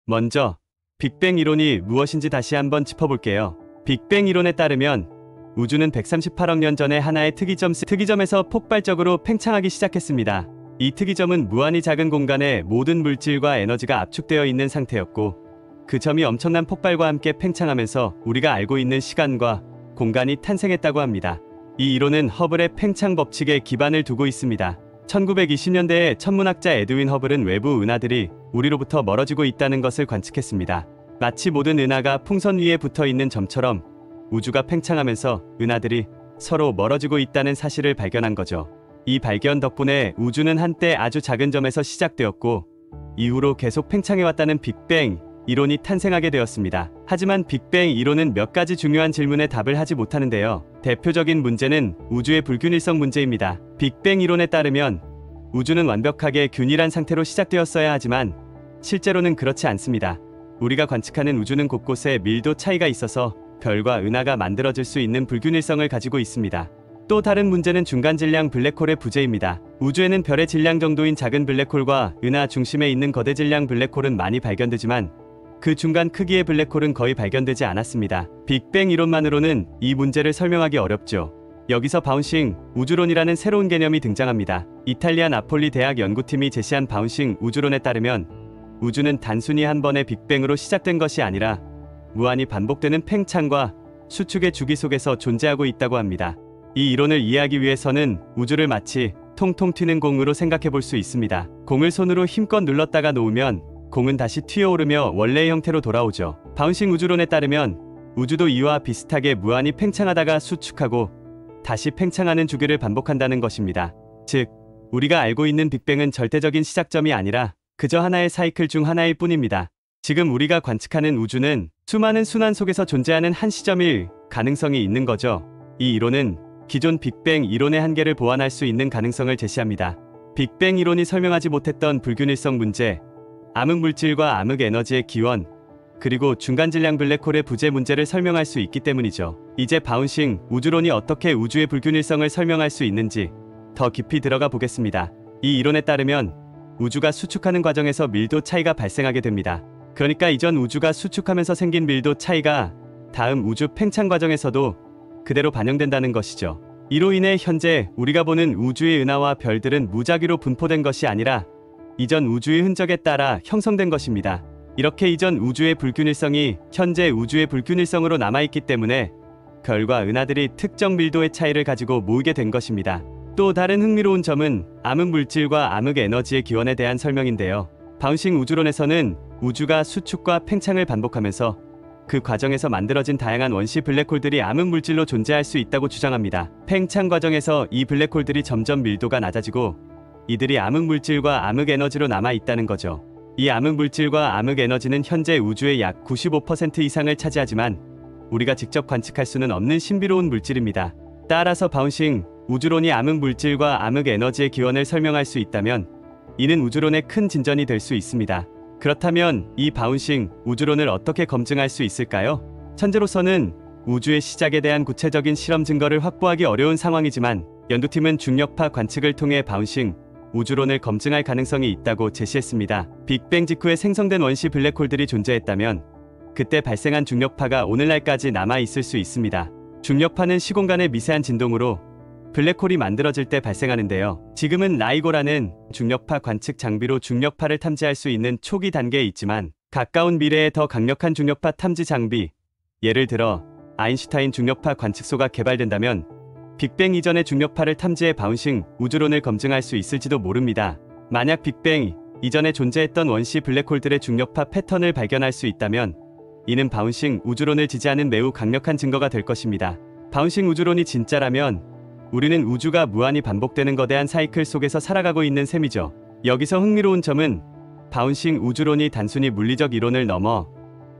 먼저 빅뱅 이론이 무엇인지 다시 한번 짚어볼게요. 빅뱅 이론에 따르면 우주는 138억 년 전에 하나의 특이점에서 폭발적으로 팽창하기 시작했습니다. 이 특이점은 무한히 작은 공간에 모든 물질과 에너지가 압축되어 있는 상태였고, 그 점이 엄청난 폭발과 함께 팽창하면서 우리가 알고 있는 시간과 공간이 탄생했다고 합니다. 이 이론은 허블의 팽창 법칙에 기반을 두고 있습니다. 1920년대에 천문학자 에드윈 허블은 외부 은하들이 우리로부터 멀어지고 있다는 것을 관측했습니다. 마치 모든 은하가 풍선 위에 붙어 있는 점처럼 우주가 팽창하면서 은하들이 서로 멀어지고 있다는 사실을 발견한 거죠. 이 발견 덕분에 우주는 한때 아주 작은 점에서 시작되었고, 이후로 계속 팽창해왔다는 빅뱅 이론이 탄생하게 되었습니다. 하지만 빅뱅 이론은 몇 가지 중요한 질문에 답을 하지 못하는데요. 대표적인 문제는 우주의 불균일성 문제입니다. 빅뱅 이론에 따르면 우주는 완벽하게 균일한 상태로 시작되었어야 하지만 실제로는 그렇지 않습니다. 우리가 관측하는 우주는 곳곳에 밀도 차이가 있어서 별과 은하가 만들어질 수 있는 불균일성을 가지고 있습니다. 또 다른 문제는 중간 질량 블랙홀의 부재입니다. 우주에는 별의 질량 정도인 작은 블랙홀과 은하 중심에 있는 거대 질량 블랙홀은 많이 발견되지만 그 중간 크기의 블랙홀은 거의 발견되지 않았습니다. 빅뱅 이론만으로는 이 문제를 설명하기 어렵죠. 여기서 바운싱 우주론이라는 새로운 개념이 등장합니다. 이탈리아 나폴리 대학 연구팀이 제시한 바운싱 우주론에 따르면 우주는 단순히 한 번의 빅뱅으로 시작된 것이 아니라 무한히 반복되는 팽창과 수축의 주기 속에서 존재하고 있다고 합니다. 이 이론을 이해하기 위해서는 우주를 마치 통통 튀는 공으로 생각해 볼 수 있습니다. 공을 손으로 힘껏 눌렀다가 놓으면 공은 다시 튀어오르며 원래의 형태로 돌아오죠. 바운싱 우주론에 따르면 우주도 이와 비슷하게 무한히 팽창하다가 수축하고 다시 팽창하는 주기를 반복한다는 것입니다. 즉, 우리가 알고 있는 빅뱅은 절대적인 시작점이 아니라 그저 하나의 사이클 중 하나일 뿐입니다. 지금 우리가 관측하는 우주는 수많은 순환 속에서 존재하는 한 시점일 가능성이 있는 거죠. 이 이론은 기존 빅뱅 이론의 한계를 보완할 수 있는 가능성을 제시합니다. 빅뱅 이론이 설명하지 못했던 불균일성 문제, 암흑물질과 암흑에너지의 기원, 그리고 중간질량 블랙홀의 부재 문제를 설명할 수 있기 때문이죠. 이제 바운싱 우주론이 어떻게 우주의 불균일성을 설명할 수 있는지 더 깊이 들어가 보겠습니다. 이 이론에 따르면 우주가 수축하는 과정에서 밀도 차이가 발생하게 됩니다. 그러니까 이전 우주가 수축하면서 생긴 밀도 차이가 다음 우주 팽창 과정에서도 그대로 반영된다는 것이죠. 이로 인해 현재 우리가 보는 우주의 은하와 별들은 무작위로 분포된 것이 아니라 이전 우주의 흔적에 따라 형성된 것입니다. 이렇게 이전 우주의 불균일성이 현재 우주의 불균일성으로 남아있기 때문에 별과 은하들이 특정 밀도의 차이를 가지고 모이게 된 것입니다. 또 다른 흥미로운 점은 암흑물질과 암흑에너지의 기원에 대한 설명인데요. 바운싱 우주론에서는 우주가 수축과 팽창을 반복하면서 그 과정에서 만들어진 다양한 원시 블랙홀들이 암흑물질로 존재할 수 있다고 주장합니다. 팽창 과정에서 이 블랙홀들이 점점 밀도가 낮아지고 이들이 암흑물질과 암흑에너지로 남아있다는 거죠. 이 암흑물질과 암흑에너지는 현재 우주의 약 95% 이상을 차지하지만 우리가 직접 관측할 수는 없는 신비로운 물질입니다. 따라서 바운싱 우주론이 암흑물질과 암흑에너지의 기원을 설명할 수 있다면 이는 우주론의 큰 진전이 될 수 있습니다. 그렇다면 이 바운싱 우주론을 어떻게 검증할 수 있을까요? 현재로서는 우주의 시작에 대한 구체적인 실험 증거를 확보하기 어려운 상황이지만 연구팀은 중력파 관측을 통해 바운싱 우주론을 검증할 가능성이 있다고 제시했습니다. 빅뱅 직후에 생성된 원시 블랙홀들이 존재했다면 그때 발생한 중력파가 오늘날까지 남아있을 수 있습니다. 중력파는 시공간의 미세한 진동으로 블랙홀이 만들어질 때 발생하는데요. 지금은 라이고라는 중력파 관측 장비로 중력파를 탐지할 수 있는 초기 단계에 있지만 가까운 미래에 더 강력한 중력파 탐지 장비, 예를 들어 아인슈타인 중력파 관측소가 개발된다면 빅뱅 이전의 중력파를 탐지해 바운싱 우주론을 검증할 수 있을지도 모릅니다. 만약 빅뱅 이전에 존재했던 원시 블랙홀들의 중력파 패턴을 발견할 수 있다면 이는 바운싱 우주론을 지지하는 매우 강력한 증거가 될 것입니다. 바운싱 우주론이 진짜라면 우리는 우주가 무한히 반복되는 거대한 사이클 속에서 살아가고 있는 셈이죠. 여기서 흥미로운 점은 바운싱 우주론이 단순히 물리적 이론을 넘어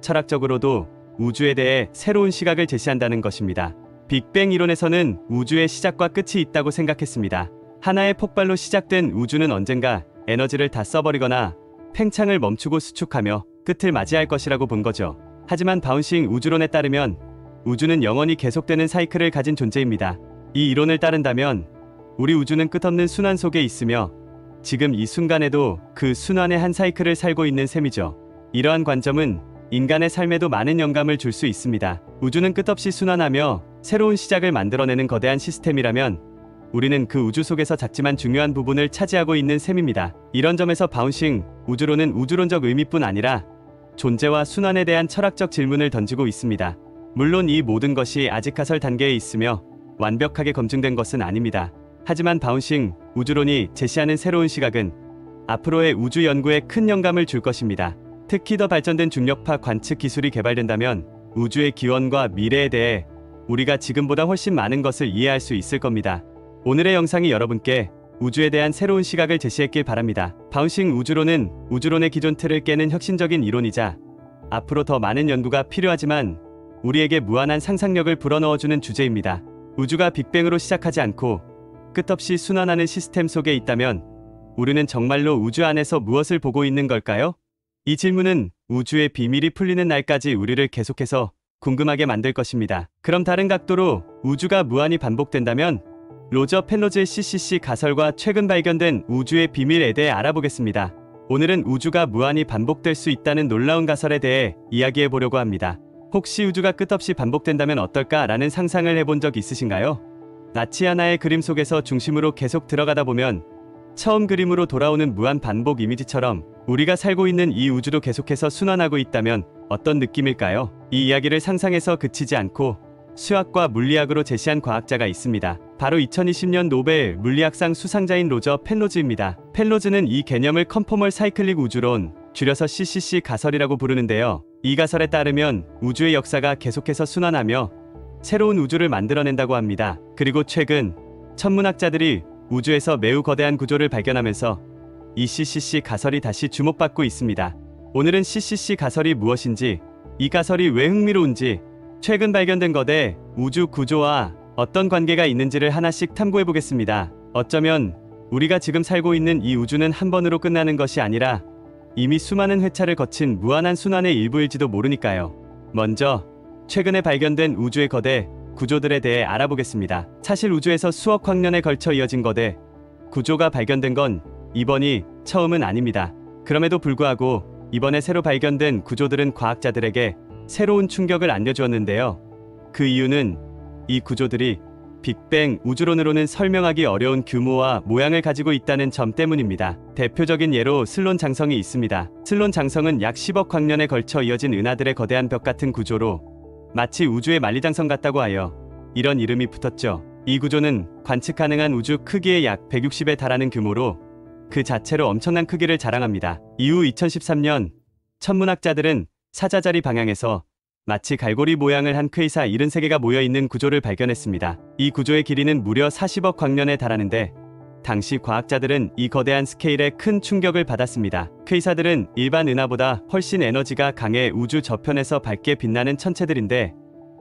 철학적으로도 우주에 대해 새로운 시각을 제시한다는 것입니다. 빅뱅 이론에서는 우주의 시작과 끝이 있다고 생각했습니다. 하나의 폭발로 시작된 우주는 언젠가 에너지를 다 써버리거나 팽창을 멈추고 수축하며 끝을 맞이할 것이라고 본 거죠. 하지만 바운싱 우주론에 따르면 우주는 영원히 계속되는 사이클을 가진 존재입니다. 이 이론을 따른다면 우리 우주는 끝없는 순환 속에 있으며 지금 이 순간에도 그 순환의 한 사이클을 살고 있는 셈이죠. 이러한 관점은 인간의 삶에도 많은 영감을 줄 수 있습니다. 우주는 끝없이 순환하며 새로운 시작을 만들어내는 거대한 시스템이라면 우리는 그 우주 속에서 작지만 중요한 부분을 차지하고 있는 셈입니다. 이런 점에서 바운싱 우주론은 우주론적 의미뿐 아니라 존재와 순환에 대한 철학적 질문을 던지고 있습니다. 물론 이 모든 것이 아직 가설 단계에 있으며 완벽하게 검증된 것은 아닙니다. 하지만 바운싱 우주론이 제시하는 새로운 시각은 앞으로의 우주 연구에 큰 영감을 줄 것입니다. 특히 더 발전된 중력파 관측 기술이 개발된다면 우주의 기원과 미래에 대해 우리가 지금보다 훨씬 많은 것을 이해할 수 있을 겁니다. 오늘의 영상이 여러분께 우주에 대한 새로운 시각을 제시했길 바랍니다. 바운싱 우주론은 우주론의 기존 틀을 깨는 혁신적인 이론이자 앞으로 더 많은 연구가 필요하지만 우리에게 무한한 상상력을 불어넣어주는 주제입니다. 우주가 빅뱅으로 시작하지 않고 끝없이 순환하는 시스템 속에 있다면 우리는 정말로 우주 안에서 무엇을 보고 있는 걸까요? 이 질문은 우주의 비밀이 풀리는 날까지 우리를 계속해서 궁금하게 만들 것입니다. 그럼 다른 각도로 우주가 무한히 반복된다면 로저 펜로즈의 CCC 가설과 최근 발견된 우주의 비밀에 대해 알아보겠습니다. 오늘은 우주가 무한히 반복될 수 있다는 놀라운 가설에 대해 이야기해 보려고 합니다. 혹시 우주가 끝없이 반복된다면 어떨까라는 상상을 해본 적 있으신가요? 나치 하나의 그림 속에서 중심으로 계속 들어가다 보면 처음 그림으로 돌아오는 무한 반복 이미지처럼 우리가 살고 있는 이 우주도 계속해서 순환하고 있다면 어떤 느낌일까요? 이 이야기를 상상에서 그치지 않고 수학과 물리학으로 제시한 과학자가 있습니다. 바로 2020년 노벨 물리학상 수상자인 로저 펜로즈입니다. 펜로즈는 이 개념을 컨포멀 사이클릭 우주론, 줄여서 CCC 가설이라고 부르는데요. 이 가설에 따르면 우주의 역사가 계속해서 순환하며 새로운 우주를 만들어낸다고 합니다. 그리고 최근 천문학자들이 우주에서 매우 거대한 구조를 발견하면서 이 CCC 가설이 다시 주목받고 있습니다. 오늘은 CCC 가설이 무엇인지, 이 가설이 왜 흥미로운지, 최근 발견된 거대 우주 구조와 어떤 관계가 있는지를 하나씩 탐구해 보겠습니다. 어쩌면 우리가 지금 살고 있는 이 우주는 한 번으로 끝나는 것이 아니라 이미 수많은 회차를 거친 무한한 순환의 일부일지도 모르니까요. 먼저 최근에 발견된 우주의 거대 구조들에 대해 알아보겠습니다. 사실 우주에서 수억 학년에 걸쳐 이어진 거대 구조가 발견된 건 이번이 처음은 아닙니다. 그럼에도 불구하고 이번에 새로 발견된 구조들은 과학자들에게 새로운 충격을 안겨주었는데요. 그 이유는 이 구조들이 빅뱅 우주론으로는 설명하기 어려운 규모와 모양을 가지고 있다는 점 때문입니다. 대표적인 예로 슬론 장성이 있습니다. 슬론 장성은 약 10억 광년에 걸쳐 이어진 은하들의 거대한 벽 같은 구조로 마치 우주의 만리장성 같다고 하여 이런 이름이 붙었죠. 이 구조는 관측 가능한 우주 크기의 약 160에 달하는 규모로 그 자체로 엄청난 크기를 자랑합니다. 이후 2013년 천문학자들은 사자자리 방향에서 마치 갈고리 모양을 한 퀘이사 73개가 모여있는 구조를 발견했습니다. 이 구조의 길이는 무려 40억 광년에 달하는데 당시 과학자들은 이 거대한 스케일에 큰 충격을 받았습니다. 퀘이사들은 일반 은하보다 훨씬 에너지가 강해 우주 저편에서 밝게 빛나는 천체들인데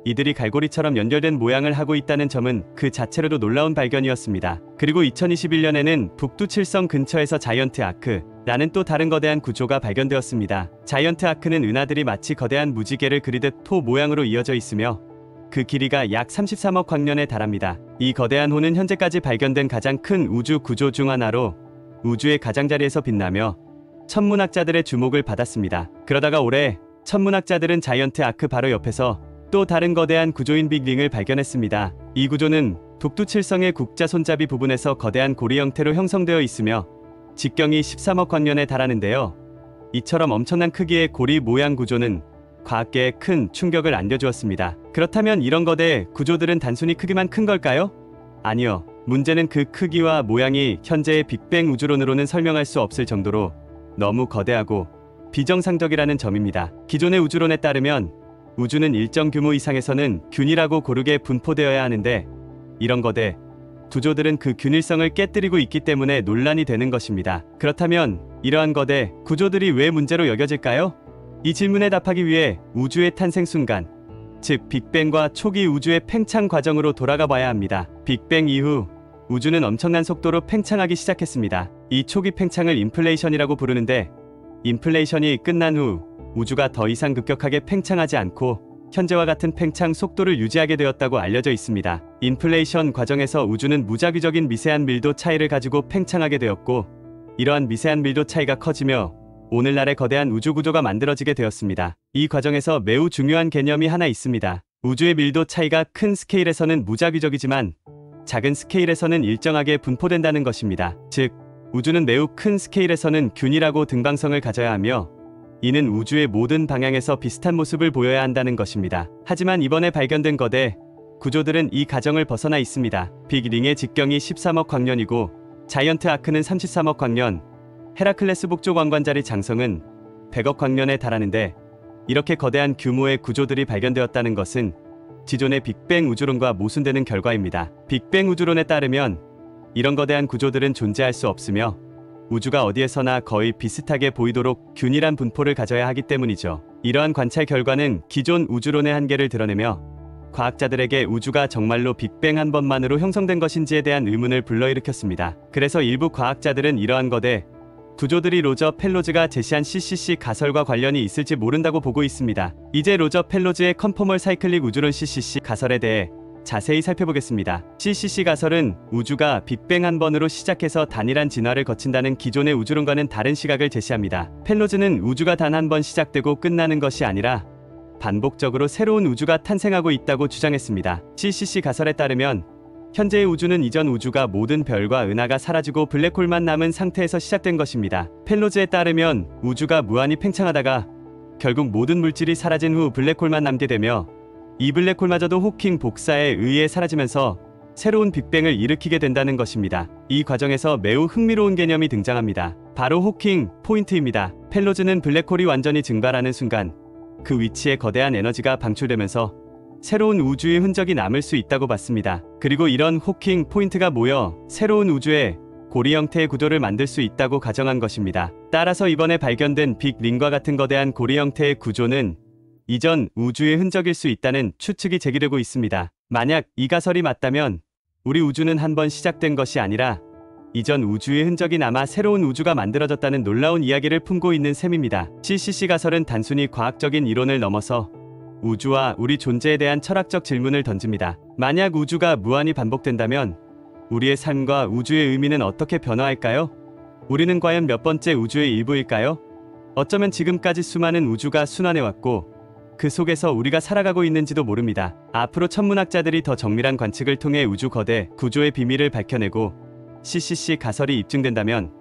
이들이 갈고리처럼 연결된 모양을 하고 있다는 점은 그 자체로도 놀라운 발견이었습니다. 그리고 2021년에는 북두칠성 근처에서 자이언트 아크라는 또 다른 거대한 구조가 발견되었습니다. 자이언트 아크는 은하들이 마치 거대한 무지개를 그리듯 토 모양으로 이어져 있으며 그 길이가 약 33억 광년에 달합니다. 이 거대한 호는 현재까지 발견된 가장 큰 우주 구조 중 하나로 우주의 가장자리에서 빛나며 천문학자들의 주목을 받았습니다. 그러다가 올해 천문학자들은 자이언트 아크 바로 옆에서 또 다른 거대한 구조인 빅링을 발견했습니다. 이 구조는 북두칠성의 국자 손잡이 부분에서 거대한 고리 형태로 형성되어 있으며 직경이 13억 광년에 달하는데요. 이처럼 엄청난 크기의 고리 모양 구조는 과학계에 큰 충격을 안겨주었습니다. 그렇다면 이런 거대 구조들은 단순히 크기만 큰 걸까요? 아니요. 문제는 그 크기와 모양이 현재의 빅뱅 우주론으로는 설명할 수 없을 정도로 너무 거대하고 비정상적이라는 점입니다. 기존의 우주론에 따르면 우주는 일정 규모 이상에서는 균일하고 고르게 분포되어야 하는데 이런 거대 구조들은 그 균일성을 깨뜨리고 있기 때문에 논란이 되는 것입니다. 그렇다면 이러한 거대 구조들이 왜 문제로 여겨질까요? 이 질문에 답하기 위해 우주의 탄생 순간, 즉 빅뱅과 초기 우주의 팽창 과정으로 돌아가 봐야 합니다. 빅뱅 이후 우주는 엄청난 속도로 팽창하기 시작했습니다. 이 초기 팽창을 인플레이션이라고 부르는데 인플레이션이 끝난 후 우주가 더 이상 급격하게 팽창하지 않고 현재와 같은 팽창 속도를 유지하게 되었다고 알려져 있습니다. 인플레이션 과정에서 우주는 무작위적인 미세한 밀도 차이를 가지고 팽창하게 되었고 이러한 미세한 밀도 차이가 커지며 오늘날의 거대한 우주 구조가 만들어지게 되었습니다. 이 과정에서 매우 중요한 개념이 하나 있습니다. 우주의 밀도 차이가 큰 스케일에서는 무작위적이지만 작은 스케일에서는 일정하게 분포된다는 것입니다. 즉, 우주는 매우 큰 스케일에서는 균일하고 등방성을 가져야 하며 이는 우주의 모든 방향에서 비슷한 모습을 보여야 한다는 것입니다. 하지만 이번에 발견된 거대 구조들은 이 가정을 벗어나 있습니다. 빅링의 직경이 13억 광년이고 자이언트 아크는 33억 광년, 헤라클레스 북쪽 왕관자리 장성은 100억 광년에 달하는데 이렇게 거대한 규모의 구조들이 발견되었다는 것은 기존의 빅뱅 우주론과 모순되는 결과입니다. 빅뱅 우주론에 따르면 이런 거대한 구조들은 존재할 수 없으며 우주가 어디에서나 거의 비슷하게 보이도록 균일한 분포를 가져야 하기 때문이죠. 이러한 관찰 결과는 기존 우주론의 한계를 드러내며 과학자들에게 우주가 정말로 빅뱅 한 번만으로 형성된 것인지에 대한 의문을 불러일으켰습니다. 그래서 일부 과학자들은 이러한 거대 구조들이 로저 펠로즈가 제시한 CCC 가설과 관련이 있을지 모른다고 보고 있습니다. 이제 로저 펠로즈의 컨포멀 사이클릭 우주론 CCC 가설에 대해 자세히 살펴보겠습니다. CCC 가설은 우주가 빅뱅 한 번으로 시작해서 단일한 진화를 거친다는 기존의 우주론과는 다른 시각을 제시합니다. 펠로즈는 우주가 단 한 번 시작되고 끝나는 것이 아니라 반복적으로 새로운 우주가 탄생하고 있다고 주장했습니다. CCC 가설에 따르면 현재의 우주는 이전 우주가 모든 별과 은하가 사라지고 블랙홀만 남은 상태에서 시작된 것입니다. 펠로즈에 따르면 우주가 무한히 팽창하다가 결국 모든 물질이 사라진 후 블랙홀만 남게 되며 이 블랙홀마저도 호킹 복사에 의해 사라지면서 새로운 빅뱅을 일으키게 된다는 것입니다. 이 과정에서 매우 흥미로운 개념이 등장합니다. 바로 호킹 포인트입니다. 펠로즈는 블랙홀이 완전히 증발하는 순간 그 위치에 거대한 에너지가 방출되면서 새로운 우주의 흔적이 남을 수 있다고 봤습니다. 그리고 이런 호킹 포인트가 모여 새로운 우주의 고리 형태의 구조를 만들 수 있다고 가정한 것입니다. 따라서 이번에 발견된 빅링과 같은 거대한 고리 형태의 구조는 이전 우주의 흔적일 수 있다는 추측이 제기되고 있습니다. 만약 이 가설이 맞다면 우리 우주는 한 번 시작된 것이 아니라 이전 우주의 흔적이 남아 새로운 우주가 만들어졌다는 놀라운 이야기를 품고 있는 셈입니다. CCC 가설은 단순히 과학적인 이론을 넘어서 우주와 우리 존재에 대한 철학적 질문을 던집니다. 만약 우주가 무한히 반복된다면 우리의 삶과 우주의 의미는 어떻게 변화할까요? 우리는 과연 몇 번째 우주의 일부일까요? 어쩌면 지금까지 수많은 우주가 순환해왔고 그 속에서 우리가 살아가고 있는지도 모릅니다. 앞으로 천문학자들이 더 정밀한 관측을 통해 우주 거대 구조의 비밀을 밝혀내고 CCC 가설이 입증된다면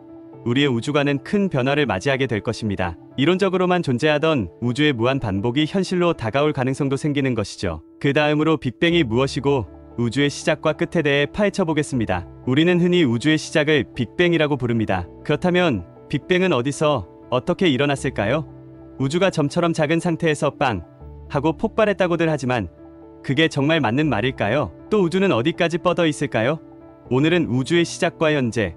우리의 우주관은 큰 변화를 맞이하게 될 것입니다. 이론적으로만 존재하던 우주의 무한 반복이 현실로 다가올 가능성도 생기는 것이죠. 그 다음으로 빅뱅이 무엇이고 우주의 시작과 끝에 대해 파헤쳐 보겠습니다. 우리는 흔히 우주의 시작을 빅뱅이라고 부릅니다. 그렇다면 빅뱅은 어디서 어떻게 일어났을까요? 우주가 점처럼 작은 상태에서 빵 하고 폭발했다고들 하지만 그게 정말 맞는 말일까요? 또 우주는 어디까지 뻗어 있을까요? 오늘은 우주의 시작과 현재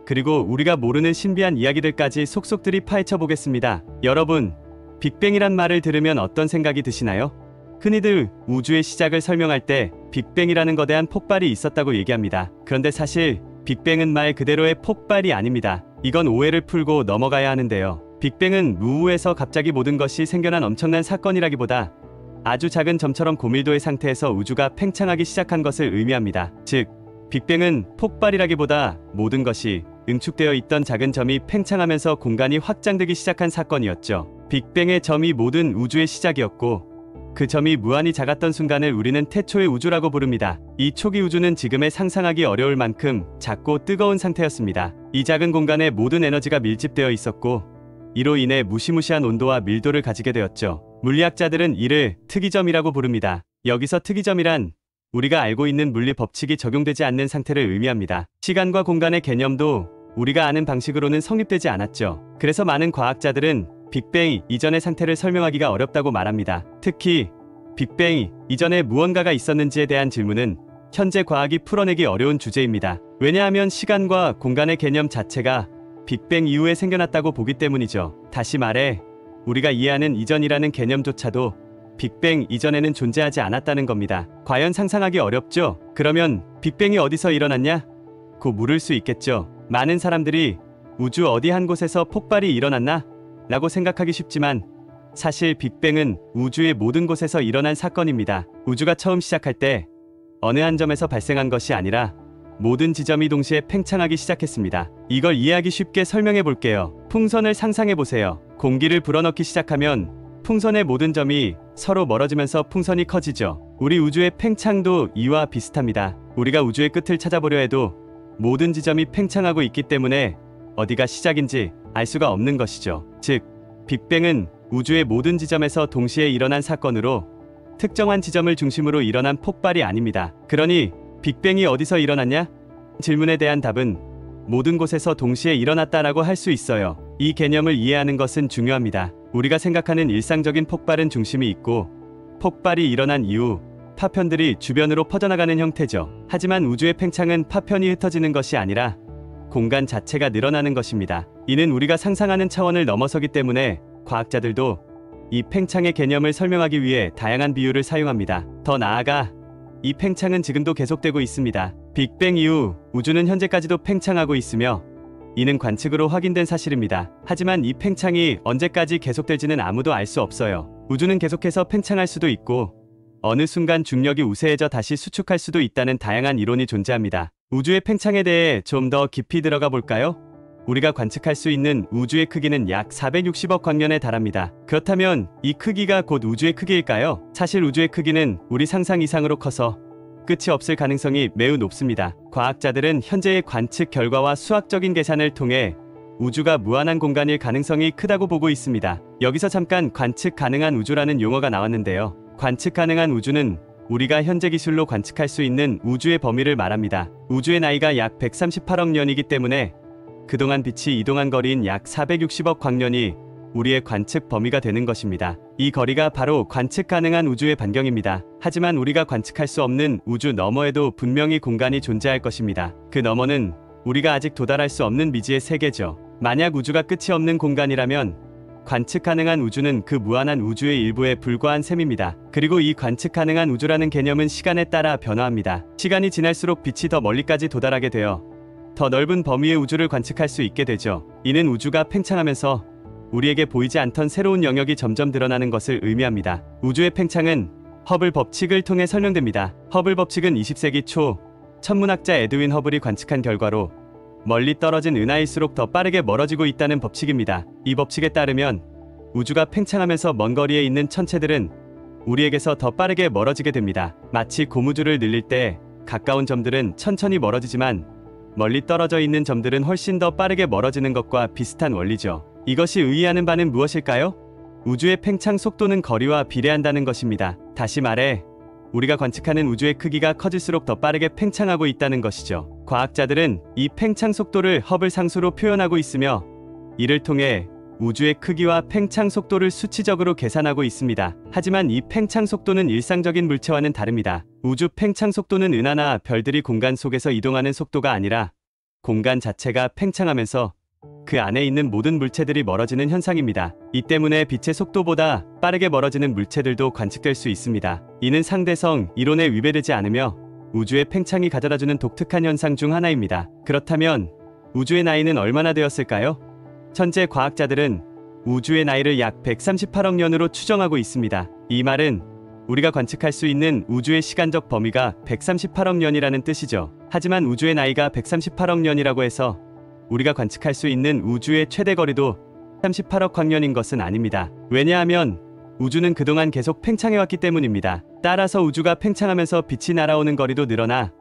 그리고 우리가 모르는 신비한 이야기들까지 속속들이 파헤쳐 보겠습니다. 여러분, 빅뱅이란 말을 들으면 어떤 생각이 드시나요? 흔히들 우주의 시작을 설명할 때 빅뱅이라는 거대한 폭발이 있었다고 얘기합니다. 그런데 사실 빅뱅은 말 그대로의 폭발이 아닙니다. 이건 오해를 풀고 넘어가야 하는데요. 빅뱅은 무우에서 갑자기 모든 것이 생겨난 엄청난 사건이라기보다 아주 작은 점처럼 고밀도의 상태에서 우주가 팽창하기 시작한 것을 의미합니다. 즉, 빅뱅은 폭발이라기보다 모든 것이 응축되어 있던 작은 점이 팽창하면서 공간이 확장되기 시작한 사건이었죠. 빅뱅의 점이 모든 우주의 시작이었고 그 점이 무한히 작았던 순간을 우리는 태초의 우주라고 부릅니다. 이 초기 우주는 지금의 상상하기 어려울 만큼 작고 뜨거운 상태였습니다. 이 작은 공간에 모든 에너지가 밀집되어 있었고 이로 인해 무시무시한 온도와 밀도를 가지게 되었죠. 물리학자들은 이를 특이점이라고 부릅니다. 여기서 특이점이란 우리가 알고 있는 물리 법칙이 적용되지 않는 상태를 의미합니다. 시간과 공간의 개념도 우리가 아는 방식으로는 성립되지 않았죠. 그래서 많은 과학자들은 빅뱅 이전의 상태를 설명하기가 어렵다고 말합니다. 특히 빅뱅 이전에 무언가가 있었는지에 대한 질문은 현재 과학이 풀어내기 어려운 주제입니다. 왜냐하면 시간과 공간의 개념 자체가 빅뱅 이후에 생겨났다고 보기 때문이죠. 다시 말해 우리가 이해하는 이전이라는 개념조차도 빅뱅 이전에는 존재하지 않았다는 겁니다. 과연 상상하기 어렵죠? 그러면 빅뱅이 어디서 일어났냐? 고 물을 수 있겠죠. 많은 사람들이 우주 어디 한 곳에서 폭발이 일어났나? 라고 생각하기 쉽지만 사실 빅뱅은 우주의 모든 곳에서 일어난 사건입니다. 우주가 처음 시작할 때 어느 한 점에서 발생한 것이 아니라 모든 지점이 동시에 팽창하기 시작했습니다. 이걸 이해하기 쉽게 설명해 볼게요. 풍선을 상상해 보세요. 공기를 불어넣기 시작하면 풍선의 모든 점이 서로 멀어지면서 풍선이 커지죠. 우리 우주의 팽창도 이와 비슷합니다. 우리가 우주의 끝을 찾아보려 해도 모든 지점이 팽창하고 있기 때문에 어디가 시작인지 알 수가 없는 것이죠. 즉, 빅뱅은 우주의 모든 지점에서 동시에 일어난 사건으로 특정한 지점을 중심으로 일어난 폭발이 아닙니다. 그러니 빅뱅이 어디서 일어났냐? 질문에 대한 답은 모든 곳에서 동시에 일어났다라고 할 수 있어요. 이 개념을 이해하는 것은 중요합니다. 우리가 생각하는 일상적인 폭발은 중심이 있고 폭발이 일어난 이후 파편들이 주변으로 퍼져나가는 형태죠. 하지만 우주의 팽창은 파편이 흩어지는 것이 아니라 공간 자체가 늘어나는 것입니다. 이는 우리가 상상하는 차원을 넘어서기 때문에 과학자들도 이 팽창의 개념을 설명하기 위해 다양한 비유를 사용합니다. 더 나아가 이 팽창은 지금도 계속되고 있습니다. 빅뱅 이후 우주는 현재까지도 팽창하고 있으며 이는 관측으로 확인된 사실입니다. 하지만 이 팽창이 언제까지 계속될지는 아무도 알 수 없어요. 우주는 계속해서 팽창할 수도 있고 어느 순간 중력이 우세해져 다시 수축할 수도 있다는 다양한 이론이 존재합니다. 우주의 팽창에 대해 좀 더 깊이 들어가 볼까요? 우리가 관측할 수 있는 우주의 크기는 약 460억 광년에 달합니다. 그렇다면 이 크기가 곧 우주의 크기일까요? 사실 우주의 크기는 우리 상상 이상으로 커서 끝이 없을 가능성이 매우 높습니다. 과학자들은 현재의 관측 결과와 수학적인 계산을 통해 우주가 무한한 공간일 가능성이 크다고 보고 있습니다. 여기서 잠깐 관측 가능한 우주라는 용어가 나왔는데요. 관측 가능한 우주는 우리가 현재 기술로 관측할 수 있는 우주의 범위를 말합니다. 우주의 나이가 약 138억 년이기 때문에 그동안 빛이 이동한 거리인 약 460억 광년이 우리의 관측 범위가 되는 것입니다. 이 거리가 바로 관측 가능한 우주의 반경입니다. 하지만 우리가 관측할 수 없는 우주 너머에도 분명히 공간이 존재할 것입니다. 그 너머는 우리가 아직 도달할 수 없는 미지의 세계죠. 만약 우주가 끝이 없는 공간이라면 관측 가능한 우주는 그 무한한 우주의 일부에 불과한 셈입니다. 그리고 이 관측 가능한 우주라는 개념은 시간에 따라 변화합니다. 시간이 지날수록 빛이 더 멀리까지 도달하게 되어 더 넓은 범위의 우주를 관측할 수 있게 되죠. 이는 우주가 팽창하면서 우리에게 보이지 않던 새로운 영역이 점점 드러나는 것을 의미합니다. 우주의 팽창은 허블 법칙을 통해 설명됩니다. 허블 법칙은 20세기 초 천문학자 에드윈 허블이 관측한 결과로 멀리 떨어진 은하일수록 더 빠르게 멀어지고 있다는 법칙입니다. 이 법칙에 따르면 우주가 팽창하면서 먼 거리에 있는 천체들은 우리에게서 더 빠르게 멀어지게 됩니다. 마치 고무줄을 늘릴 때 가까운 점들은 천천히 멀어지지만 멀리 떨어져 있는 점들은 훨씬 더 빠르게 멀어지는 것과 비슷한 원리죠. 이것이 의미하는 바는 무엇일까요? 우주의 팽창 속도는 거리와 비례한다는 것입니다. 다시 말해 우리가 관측하는 우주의 크기가 커질수록 더 빠르게 팽창하고 있다는 것이죠. 과학자들은 이 팽창 속도를 허블 상수로 표현하고 있으며 이를 통해 우주의 크기와 팽창 속도를 수치적으로 계산하고 있습니다. 하지만 이 팽창 속도는 일상적인 물체와는 다릅니다. 우주 팽창 속도는 은하나 별들이 공간 속에서 이동하는 속도가 아니라 공간 자체가 팽창하면서 그 안에 있는 모든 물체들이 멀어지는 현상입니다. 이 때문에 빛의 속도보다 빠르게 멀어지는 물체들도 관측될 수 있습니다. 이는 상대성 이론에 위배되지 않으며 우주의 팽창이 가져다주는 독특한 현상 중 하나입니다. 그렇다면 우주의 나이는 얼마나 되었을까요? 현재 과학자들은 우주의 나이를 약 138억 년으로 추정하고 있습니다. 이 말은 우리가 관측할 수 있는 우주의 시간적 범위가 138억 년이라는 뜻이죠. 하지만 우주의 나이가 138억 년이라고 해서 우리가 관측할 수 있는 우주의 최대 거리도 38억 광년인 것은 아닙니다. 왜냐하면 우주는 그동안 계속 팽창해왔기 때문입니다. 따라서 우주가 팽창하면서 빛이 날아오는 거리도 늘어나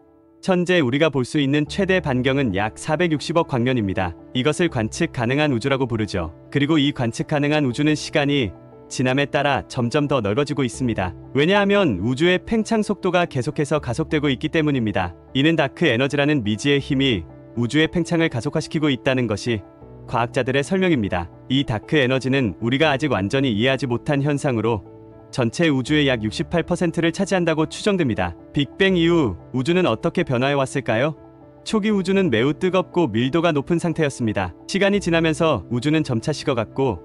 현재 우리가 볼 수 있는 최대 반경은 약 460억 광년입니다. 이것을 관측 가능한 우주라고 부르죠. 그리고 이 관측 가능한 우주는 시간이 지남에 따라 점점 더 넓어지고 있습니다. 왜냐하면 우주의 팽창 속도가 계속해서 가속되고 있기 때문입니다. 이는 다크 에너지라는 미지의 힘이 우주의 팽창을 가속화시키고 있다는 것이 과학자들의 설명입니다. 이 다크 에너지는 우리가 아직 완전히 이해하지 못한 현상으로 전체 우주의 약 68%를 차지한다고 추정됩니다. 빅뱅 이후 우주는 어떻게 변화해 왔을까요? 초기 우주는 매우 뜨겁고 밀도가 높은 상태였습니다. 시간이 지나면서 우주는 점차 식어갔고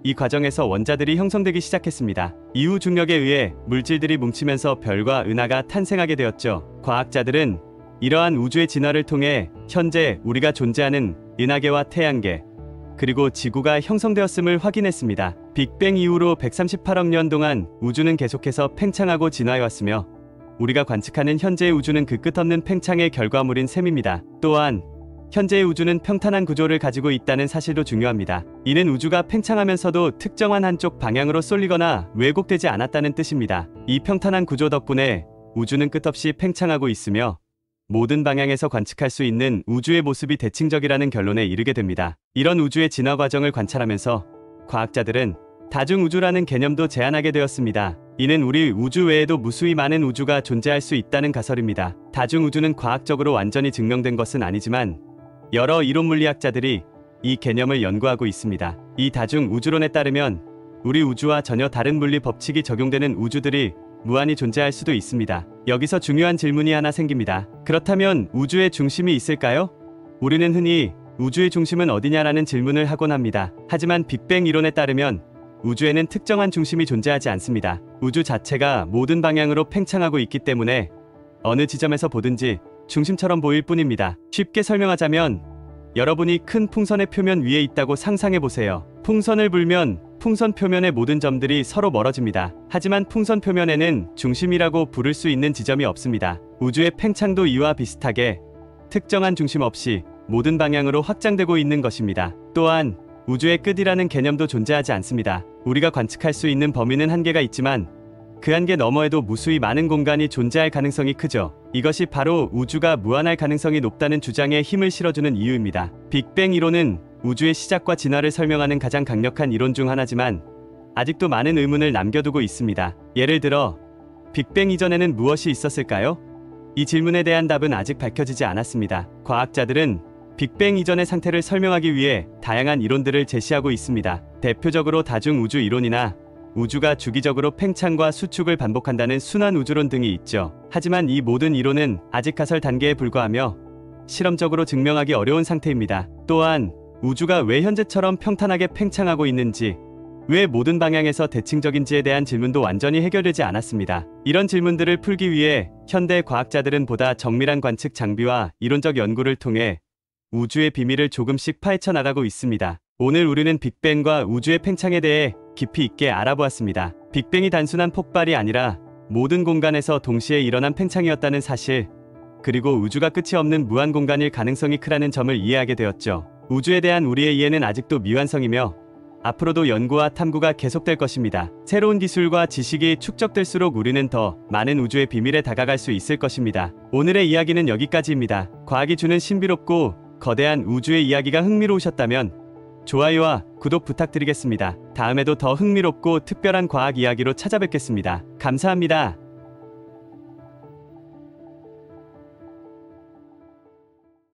이 과정에서 원자들이 형성되기 시작했습니다. 이후 중력에 의해 물질들이 뭉치면서 별과 은하가 탄생하게 되었죠. 과학자들은 이러한 우주의 진화를 통해 현재 우리가 존재하는 은하계와 태양계, 그리고 지구가 형성되었음을 확인했습니다. 빅뱅 이후로 138억 년 동안 우주는 계속해서 팽창하고 진화해왔으며 우리가 관측하는 현재의 우주는 그 끝없는 팽창의 결과물인 셈입니다. 또한 현재의 우주는 평탄한 구조를 가지고 있다는 사실도 중요합니다. 이는 우주가 팽창하면서도 특정한 한쪽 방향으로 쏠리거나 왜곡되지 않았다는 뜻입니다. 이 평탄한 구조 덕분에 우주는 끝없이 팽창하고 있으며 모든 방향에서 관측할 수 있는 우주의 모습이 대칭적이라는 결론에 이르게 됩니다. 이런 우주의 진화 과정을 관찰하면서 과학자들은 다중우주라는 개념도 제안하게 되었습니다. 이는 우리 우주 외에도 무수히 많은 우주가 존재할 수 있다는 가설입니다. 다중우주는 과학적으로 완전히 증명된 것은 아니지만 여러 이론 물리학자들이 이 개념을 연구하고 있습니다. 이 다중우주론에 따르면 우리 우주와 전혀 다른 물리 법칙이 적용되는 우주들이 무한히 존재할 수도 있습니다. 여기서 중요한 질문이 하나 생깁니다. 그렇다면 우주의 중심이 있을까요? 우리는 흔히 우주의 중심은 어디냐라는 질문을 하곤 합니다. 하지만 빅뱅 이론에 따르면 우주에는 특정한 중심이 존재하지 않습니다. 우주 자체가 모든 방향으로 팽창하고 있기 때문에 어느 지점에서 보든지 중심처럼 보일 뿐입니다. 쉽게 설명하자면 여러분이 큰 풍선의 표면 위에 있다고 상상해보세요. 풍선을 불면 풍선 표면의 모든 점들이 서로 멀어집니다. 하지만 풍선 표면에는 중심이라고 부를 수 있는 지점이 없습니다. 우주의 팽창도 이와 비슷하게 특정한 중심 없이 모든 방향으로 확장되고 있는 것입니다. 또한 우주의 끝이라는 개념도 존재하지 않습니다. 우리가 관측할 수 있는 범위는 한계가 있지만 그 한계 너머에도 무수히 많은 공간이 존재할 가능성이 크죠. 이것이 바로 우주가 무한할 가능성이 높다는 주장에 힘을 실어주는 이유입니다. 빅뱅 이론은 우주의 시작과 진화를 설명하는 가장 강력한 이론 중 하나지만 아직도 많은 의문을 남겨두고 있습니다. 예를 들어 빅뱅 이전에는 무엇이 있었을까요? 이 질문에 대한 답은 아직 밝혀지지 않았습니다. 과학자들은 빅뱅 이전의 상태를 설명하기 위해 다양한 이론들을 제시하고 있습니다. 대표적으로 다중우주 이론이나 우주가 주기적으로 팽창과 수축을 반복한다는 순환우주론 등이 있죠. 하지만 이 모든 이론은 아직 가설 단계에 불과하며 실험적으로 증명하기 어려운 상태입니다. 또한 우주가 왜 현재처럼 평탄하게 팽창하고 있는지, 왜 모든 방향에서 대칭적인지에 대한 질문도 완전히 해결되지 않았습니다. 이런 질문들을 풀기 위해 현대 과학자들은 보다 정밀한 관측 장비와 이론적 연구를 통해 우주의 비밀을 조금씩 파헤쳐 나가고 있습니다. 오늘 우리는 빅뱅과 우주의 팽창에 대해 깊이 있게 알아보았습니다. 빅뱅이 단순한 폭발이 아니라 모든 공간에서 동시에 일어난 팽창이었다는 사실, 그리고 우주가 끝이 없는 무한 공간일 가능성이 크다는 점을 이해하게 되었죠. 우주에 대한 우리의 이해는 아직도 미완성이며 앞으로도 연구와 탐구가 계속될 것입니다. 새로운 기술과 지식이 축적될수록 우리는 더 많은 우주의 비밀에 다가갈 수 있을 것입니다. 오늘의 이야기는 여기까지입니다. 과학이 주는 신비롭고 거대한 우주의 이야기가 흥미로우셨다면 좋아요와 구독 부탁드리겠습니다. 다음에도 더 흥미롭고 특별한 과학 이야기로 찾아뵙겠습니다. 감사합니다.